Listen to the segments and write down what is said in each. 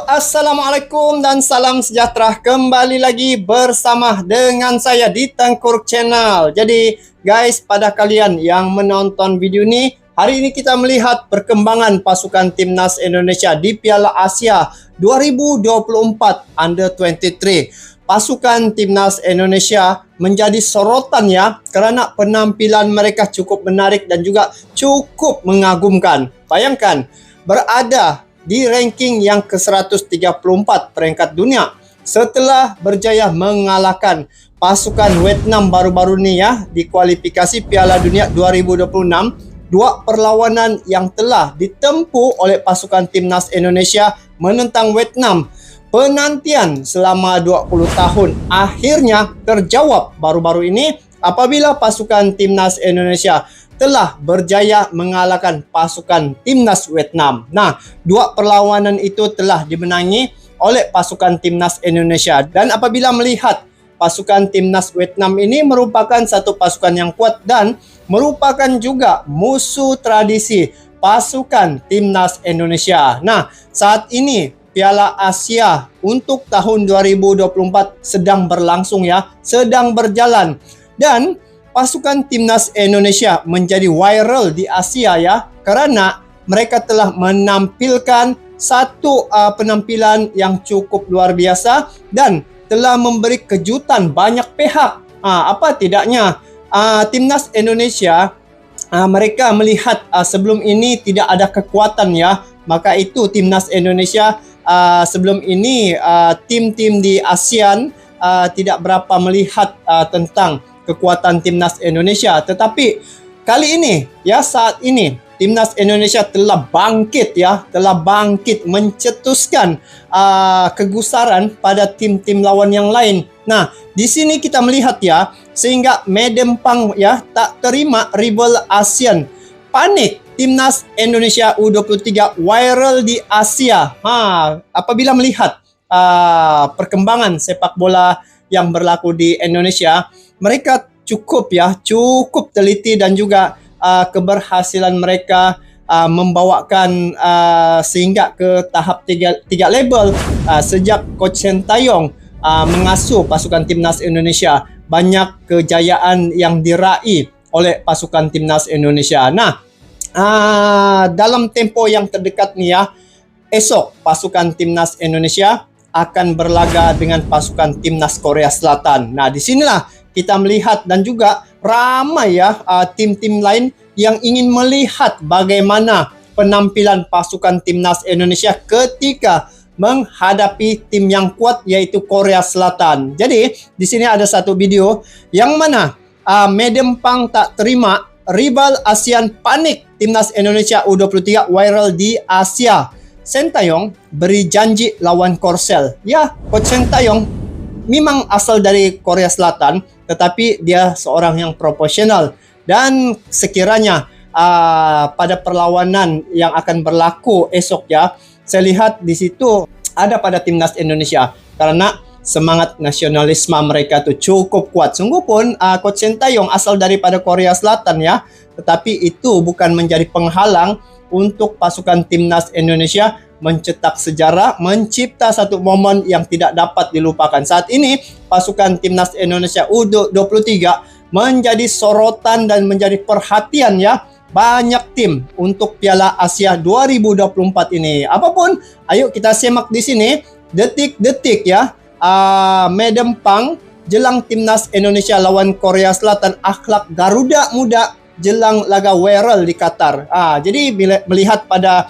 Assalamualaikum dan salam sejahtera. Kembali lagi bersama dengan saya di Tengkuruk Channel. Jadi guys, pada kalian yang menonton video ini, hari ini kita melihat perkembangan pasukan timnas Indonesia di Piala Asia 2024 Under 23. Pasukan timnas Indonesia menjadi sorotan ya, karena penampilan mereka cukup menarik dan juga cukup mengagumkan. Bayangkan, berada di ranking yang ke-134 peringkat dunia setelah berjaya mengalahkan pasukan Vietnam baru-baru ini ya di kualifikasi Piala Dunia 2026. Dua perlawanan yang telah ditempuh oleh pasukan timnas Indonesia menentang Vietnam. Penantian selama 20 tahun akhirnya terjawab baru-baru ini apabila pasukan timnas Indonesia telah berjaya mengalahkan pasukan timnas Vietnam. Nah, dua perlawanan itu telah dimenangi oleh pasukan timnas Indonesia. Dan apabila melihat pasukan timnas Vietnam ini merupakan satu pasukan yang kuat dan merupakan juga musuh tradisi pasukan timnas Indonesia. Nah, saat ini Piala Asia untuk tahun 2024 sedang berlangsung ya, sedang berjalan. Dan pasukan timnas Indonesia menjadi viral di Asia ya, karena mereka telah menampilkan satu penampilan yang cukup luar biasa dan telah memberi kejutan banyak pihak. Apa tidaknya timnas Indonesia mereka melihat sebelum ini tidak ada kekuatan ya, maka itu timnas Indonesia sebelum ini tim-tim di ASEAN tidak berapa melihat tentang kekuatan timnas Indonesia. Tetapi kali ini ya, saat ini timnas Indonesia telah bangkit ya, telah bangkit mencetuskan kegusaran pada tim-tim lawan yang lain. Nah, di sini kita melihat ya, sehingga Medempang ya tak terima rival ASEAN. Panik timnas Indonesia U23 viral di Asia. Apabila melihat perkembangan sepak bola yang berlaku di Indonesia, mereka cukup teliti dan juga keberhasilan mereka membawakan sehingga ke tahap tiga label sejak Coach Sintayong mengasuh pasukan timnas Indonesia. Banyak kejayaan yang diraih oleh pasukan timnas Indonesia. Nah, dalam tempo yang terdekat nih ya, esok pasukan timnas Indonesia akan berlaga dengan pasukan timnas Korea Selatan. Nah, disinilah kita melihat dan juga ramai ya tim-tim lain yang ingin melihat bagaimana penampilan pasukan timnas Indonesia ketika menghadapi tim yang kuat yaitu Korea Selatan. Jadi di sini ada satu video yang mana Medempang tak terima rival ASEAN panik timnas Indonesia U23 viral di Asia. Sintayong beri janji lawan Korsel. Ya, Coach Sintayong memang asal dari Korea Selatan, tetapi dia seorang yang profesional. Dan sekiranya pada perlawanan yang akan berlaku esok ya, saya lihat di situ ada pada timnas Indonesia karena semangat nasionalisme mereka tuh cukup kuat. Sungguh pun Coach Sintayong asal daripada Korea Selatan ya, tetapi itu bukan menjadi penghalang untuk pasukan timnas Indonesia mencetak sejarah, mencipta satu momen yang tidak dapat dilupakan. Saat ini pasukan timnas Indonesia U23 menjadi sorotan dan menjadi perhatian ya banyak tim untuk Piala Asia 2024 ini. Apapun, ayo kita simak di sini detik-detik ya. Medempang jelang timnas Indonesia lawan Korea Selatan, akhlak Garuda muda jelang laga viral di Qatar. Jadi bila melihat pada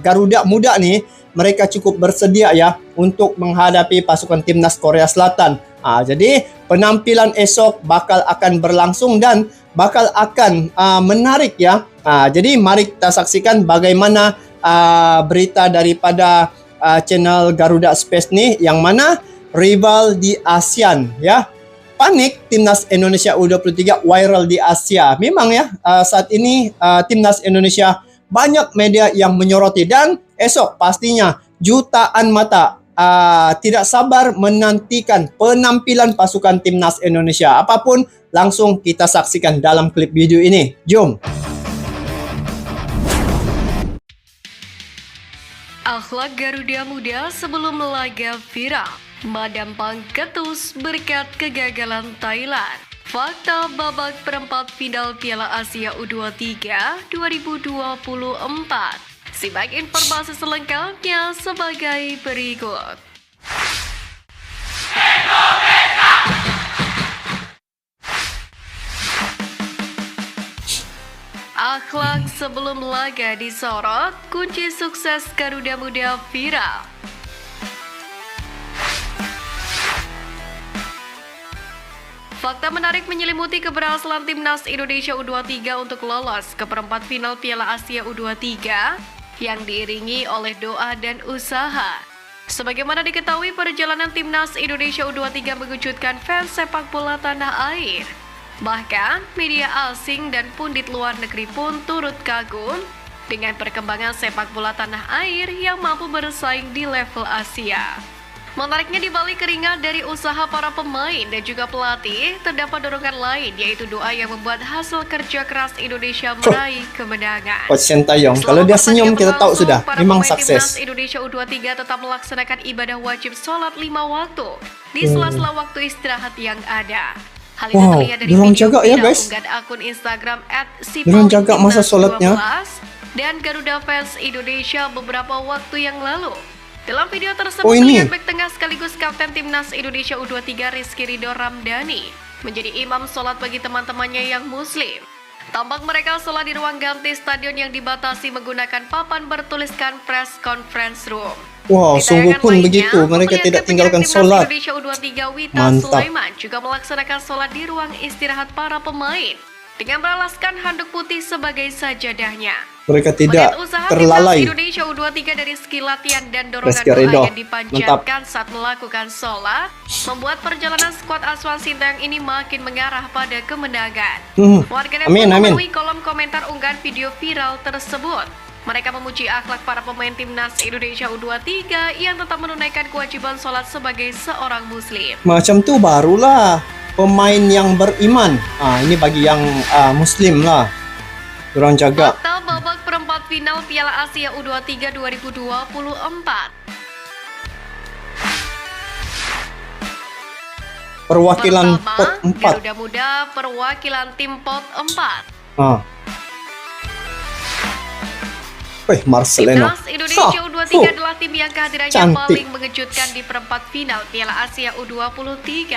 Garuda muda nih, mereka cukup bersedia ya untuk menghadapi pasukan timnas Korea Selatan. Jadi penampilan esok bakal akan berlangsung dan bakal akan menarik ya. Jadi mari kita saksikan bagaimana berita daripada channel Garuda Space nih, yang mana rival di ASEAN ya. Panik timnas Indonesia U23 viral di Asia. Memang ya, saat ini timnas Indonesia banyak media yang menyoroti dan esok pastinya jutaan mata tidak sabar menantikan penampilan pasukan timnas Indonesia. Apapun, langsung kita saksikan dalam klip video ini. Jom. Akhlak Garuda Muda sebelum laga viral. Madam Pang ketus berkat kegagalan Thailand. Fakta babak perempat final Piala Asia U23 2024. Simak informasi selengkapnya sebagai berikut. Akhlak sebelum laga disorot, kunci sukses Garuda Muda viral. Fakta menarik menyelimuti keberhasilan timnas Indonesia U23 untuk lolos ke perempat final Piala Asia U23 yang diiringi oleh doa dan usaha. Sebagaimana diketahui, perjalanan timnas Indonesia U23 mengejutkan fans sepak bola tanah air. Bahkan, media asing dan pundit luar negeri pun turut kagum dengan perkembangan sepak bola tanah air yang mampu bersaing di level Asia. Menariknya, di balik keringat dari usaha para pemain dan juga pelatih, terdapat dorongan lain, yaitu doa yang membuat hasil kerja keras Indonesia meraih kemenangan. Coach Sintayong, kalau dia senyum kita tahu sudah, memang sukses. Timnas Indonesia U23 tetap melaksanakan ibadah wajib sholat 5 waktu di sela-sela waktu istirahat yang ada. Hal ini terlihat dari video jaga ya, guys. unggahan akun Instagram jaga masa sholatnya dan Garuda Fans Indonesia beberapa waktu yang lalu. Dalam video tersebut ini terlihat bek tengah sekaligus kapten timnas Indonesia U23 Rizky Ridho Ramdhani menjadi imam sholat bagi teman-temannya yang muslim. Tampak mereka sholat di ruang ganti stadion yang dibatasi menggunakan papan bertuliskan press conference room. Wow, sungguh pun begitu, mereka tidak tinggalkan sholat. Indonesia U23 Wita Mantap. Sulaiman juga melaksanakan sholat di ruang istirahat para pemain dengan beralaskan handuk putih sebagai sajadahnya. Mereka tidak usaha terlalai. timnas Indonesia U23 dari segi latihan dan dorongan Rizky Ridho, doa yang dipanjatkan saat melakukan sholat membuat perjalanan skuad Asuhan Sintayong ini makin mengarah pada kemenangan. Warganet pun memenuhi kolom komentar unggahan video viral tersebut. Mereka memuji akhlak para pemain timnas Indonesia U23 yang tetap menunaikan kewajiban sholat sebagai seorang muslim. Macam tu barulah pemain yang beriman. Ini bagi yang muslim lah. Kurang jaga. Fakta babak perempat final Piala Asia U23 2024. Perwakilan Pertama, pot 4. Garuda Muda perwakilan tim pot 4. Marcelino. Timnas Indonesia U23 adalah tim yang kehadirannya paling mengejutkan di perempat final Piala Asia U23.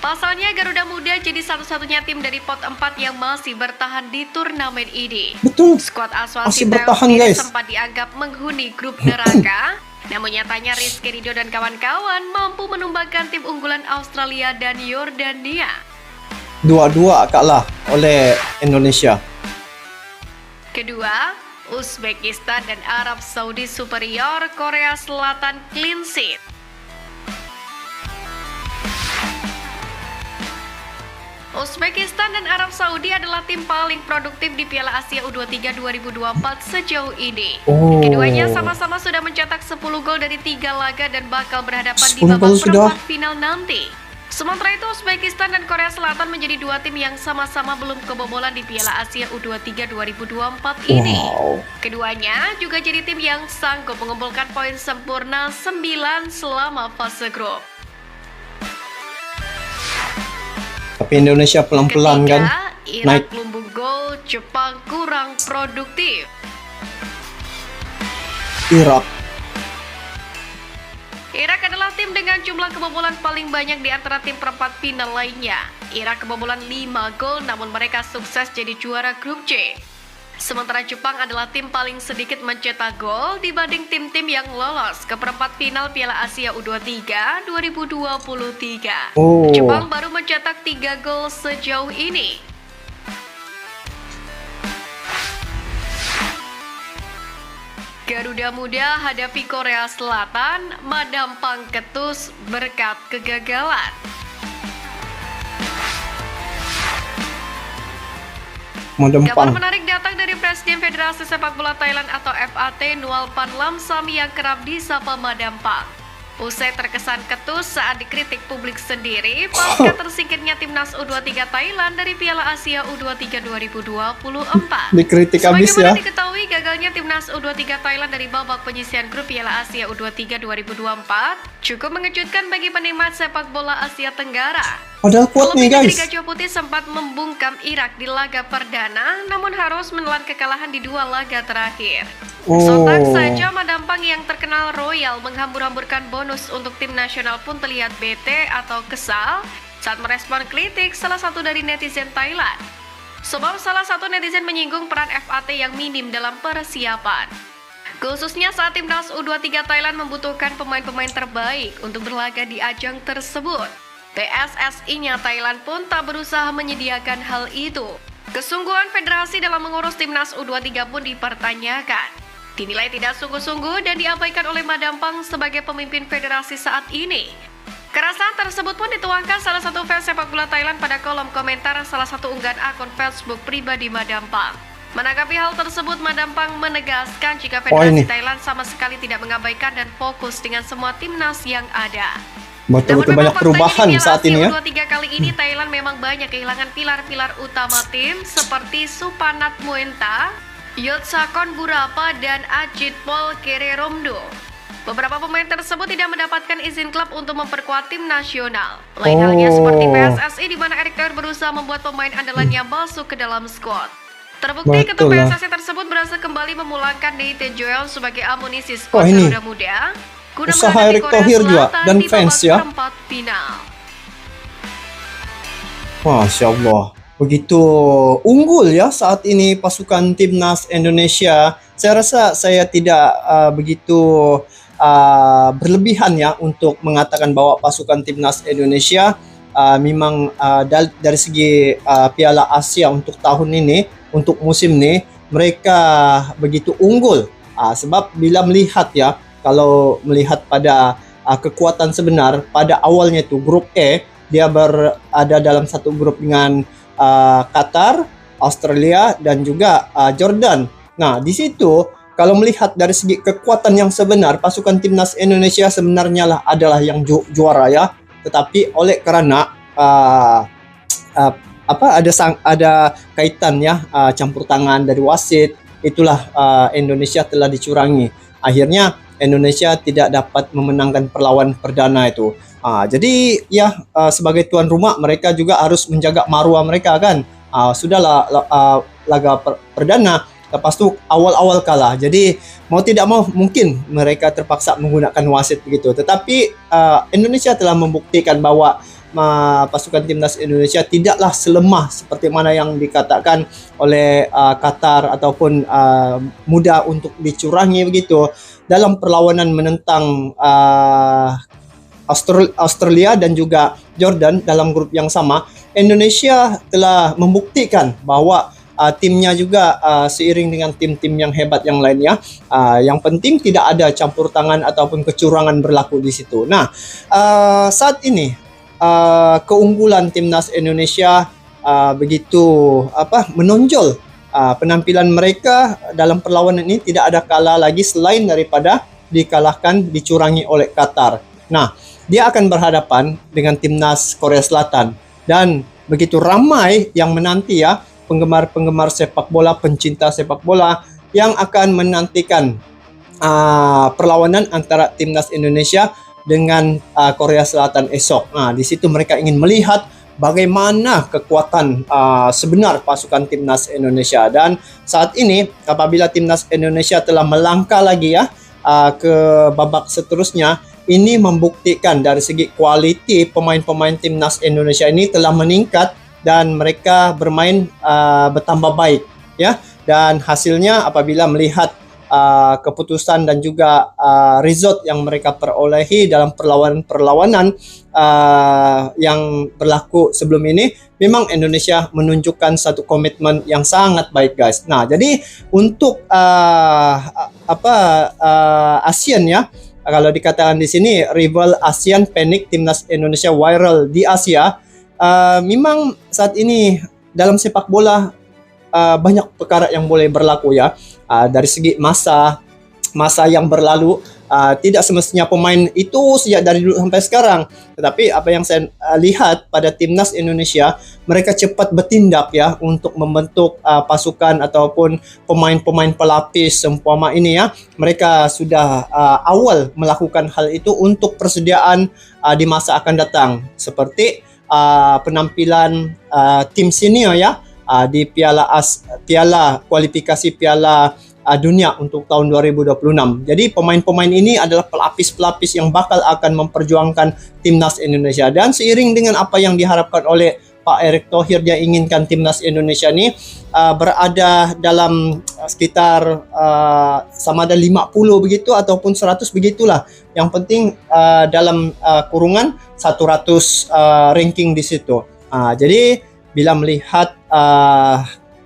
Pasalnya, Garuda Muda jadi satu-satunya tim dari pot 4 yang masih bertahan di turnamen ini. Betul. Skuad Asuhan Masih Sintayong bertahan, sendiri guys. sempat dianggap menghuni grup neraka. Namun nyatanya Rizky Ridho dan kawan-kawan mampu menumbangkan tim unggulan Australia dan Yordania. Dua-dua kalah oleh Indonesia. Kedua, Uzbekistan dan Arab Saudi superior, Korea Selatan clean sheet. Uzbekistan dan Arab Saudi adalah tim paling produktif di Piala Asia U23 2024 sejauh ini. Keduanya sama-sama sudah mencetak 10 gol dari 3 laga dan bakal berhadapan di babak perempat final nanti. Sementara itu, Uzbekistan dan Korea Selatan menjadi dua tim yang sama-sama belum kebobolan di Piala Asia U23 2024 ini. Keduanya juga jadi tim yang sanggup mengumpulkan poin sempurna 9 selama fase grup. Tapi Indonesia pelan-pelan kan Irak lumbung gol, Jepang kurang produktif. Irak adalah tim dengan jumlah kebobolan paling banyak di antara tim perempat final lainnya. Irak kebobolan 5 gol, namun mereka sukses jadi juara grup C. Sementara Jepang adalah tim paling sedikit mencetak gol dibanding tim-tim yang lolos ke perempat final Piala Asia U23 2023. Jepang baru mencetak 3 gol sejauh ini. Garuda Muda hadapi Korea Selatan, Madam Pang ketus berkat kegagalan. Kabar menarik datang dari Presiden Federasi Sepak Bola Thailand atau FAT Nualpan Lamsam yang kerap disapa Madam Pang. Usai terkesan ketus saat dikritik publik sendiri pasca tersingkirnya timnas U23 Thailand dari Piala Asia U23 2024. Dikritik habis ya. Sebagaimana diketahui, gagalnya timnas U23 Thailand dari babak penyisihan grup Piala Asia U23 2024 cukup mengejutkan bagi penikmat sepak bola Asia Tenggara. Padahal kuat nih guys. Liga Gajah Putih sempat membungkam Irak di laga perdana, namun harus menelan kekalahan di 2 laga terakhir. Sontak saja Madampang yang terkenal royal menghambur-hamburkan bonus untuk tim nasional pun terlihat bete atau kesal saat merespon kritik salah satu dari netizen Thailand. Sebab salah satu netizen menyinggung peran FAT yang minim dalam persiapan. Khususnya saat timnas U23 Thailand membutuhkan pemain-pemain terbaik untuk berlaga di ajang tersebut. PSSI-nya Thailand pun tak berusaha menyediakan hal itu. Kesungguhan federasi dalam mengurus timnas U23 pun dipertanyakan. Dinilai tidak sungguh-sungguh dan diabaikan oleh Madampang sebagai pemimpin federasi saat ini. Kerasan tersebut pun dituangkan salah satu fans sepak bola Thailand pada kolom komentar salah satu unggahan akun Facebook pribadi Madampang. Menanggapi hal tersebut, Madampang menegaskan jika federasi Thailand sama sekali tidak mengabaikan dan fokus dengan semua timnas yang ada. Betul-betul banyak perubahan saat ini ya. U23 kali ini Thailand memang banyak kehilangan pilar-pilar utama tim seperti Supanat Muenta, Yotsakon Burapa, dan Ajit Pol Kereromdo. Beberapa pemain tersebut tidak mendapatkan izin klub untuk memperkuat tim nasional. Lain halnya seperti PSSI di mana Erick Thohir berusaha membuat pemain andalannya masuk ke dalam skuad. Terbukti ketua PSSI tersebut berhasil kembali memulangkan Nathan Joel sebagai amunisi skuad Garuda Muda guna usaha menghadapi Erick Korea Thohir juga Selatan dan di fans babak ya. perempat final. Masya Allah, begitu unggul ya saat ini pasukan timnas Indonesia. Saya rasa saya tidak begitu berlebihan ya untuk mengatakan bahwa pasukan timnas Indonesia memang dari segi Piala Asia untuk tahun ini, untuk musim ini, mereka begitu unggul. Sebab bila melihat ya, kalau melihat pada kekuatan sebenar, pada awalnya itu grup E, dia berada dalam satu grup dengan Qatar, Australia, dan juga Jordan. Nah, di situ kalau melihat dari segi kekuatan yang sebenar, pasukan timnas Indonesia sebenarnya adalah yang juara ya. Tetapi oleh karena ada kaitan ya, campur tangan dari wasit, itulah Indonesia telah dicurangi. Akhirnya Indonesia tidak dapat memenangkan perlawanan perdana itu. Jadi ya sebagai tuan rumah mereka juga harus menjaga maruah mereka kan. Sudahlah laga perdana, lepas tu awal-awal kalah. Jadi mau tidak mau mungkin mereka terpaksa menggunakan wasit begitu. Tetapi Indonesia telah membuktikan bahwa pasukan timnas Indonesia tidaklah selemah seperti mana yang dikatakan oleh Qatar ataupun mudah untuk dicurangi begitu dalam perlawanan menentang Australia dan juga Jordan dalam grup yang sama. Indonesia telah membuktikan bahwa timnya juga seiring dengan tim-tim yang hebat yang lainnya. Yang penting tidak ada campur tangan ataupun kecurangan berlaku di situ. Nah, saat ini keunggulan timnas Indonesia begitu menonjol. Penampilan mereka dalam perlawanan ini tidak ada kalah lagi selain daripada dicurangi oleh Qatar. Nah, dia akan berhadapan dengan timnas Korea Selatan dan begitu ramai yang menanti ya, penggemar-penggemar sepak bola, pencinta sepak bola yang akan menantikan perlawanan antara timnas Indonesia dengan Korea Selatan esok. Nah, di situ mereka ingin melihat bagaimana kekuatan sebenar pasukan timnas Indonesia. Dan saat ini apabila timnas Indonesia telah melangkah lagi ya ke babak seterusnya, ini membuktikan dari segi kualiti pemain-pemain timnas Indonesia ini telah meningkat dan mereka bermain bertambah baik ya. Dan hasilnya apabila melihat keputusan dan juga result yang mereka perolehi dalam perlawanan yang berlaku sebelum ini, memang Indonesia menunjukkan satu komitmen yang sangat baik guys. Nah, jadi untuk ASEAN ya, kalau dikatakan di sini rival ASEAN panik timnas Indonesia viral di Asia, memang saat ini dalam sepak bola banyak perkara yang boleh berlaku ya. Dari segi masa yang berlalu Tidak semestinya pemain itu sejak dari dulu sampai sekarang. Tetapi apa yang saya lihat pada timnas Indonesia, mereka cepat bertindak ya untuk membentuk pasukan ataupun pemain-pemain pelapis seumpama ini ya. Mereka sudah awal melakukan hal itu untuk persediaan di masa akan datang, seperti penampilan tim senior ya di piala kualifikasi Piala Dunia untuk tahun 2026. Jadi pemain-pemain ini adalah pelapis-pelapis yang bakal akan memperjuangkan timnas Indonesia, dan seiring dengan apa yang diharapkan oleh Pak Erick Thohir, dia inginkan timnas Indonesia ini berada dalam sekitar sama ada 50 begitu ataupun 100 begitulah. Yang penting dalam kurungan 100 ranking di situ. Jadi bila melihat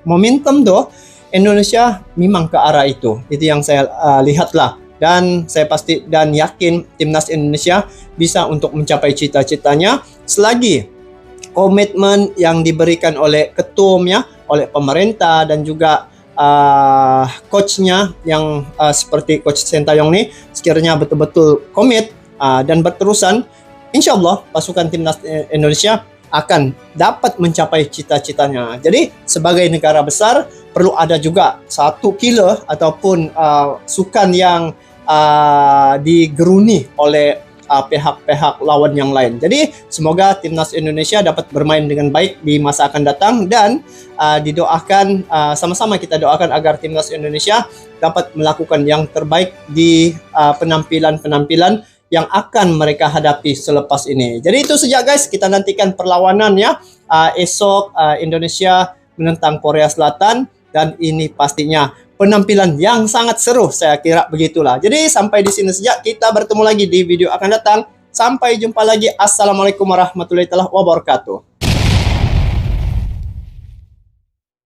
momentum tuh, Indonesia memang ke arah itu yang saya lihatlah, dan saya pasti dan yakin timnas Indonesia bisa untuk mencapai cita-citanya selagi komitmen yang diberikan oleh ketum ya, oleh pemerintah dan juga coachnya yang seperti Coach Sintayong nih sekiranya betul-betul komit dan berterusan, insya Allah pasukan timnas Indonesia akan dapat mencapai cita-citanya. Jadi sebagai negara besar perlu ada juga satu killer ataupun sukan yang digeruni oleh pihak-pihak lawan yang lain. Jadi semoga timnas Indonesia dapat bermain dengan baik di masa akan datang, dan didoakan sama-sama kita doakan agar timnas Indonesia dapat melakukan yang terbaik di penampilan-penampilan yang akan mereka hadapi selepas ini. Jadi itu saja guys, kita nantikan perlawanan ya esok Indonesia menentang Korea Selatan, dan ini pastinya penampilan yang sangat seru, saya kira begitulah. Jadi sampai di sini saja, kita bertemu lagi di video akan datang. Sampai jumpa lagi. Assalamualaikum warahmatullahi wabarakatuh.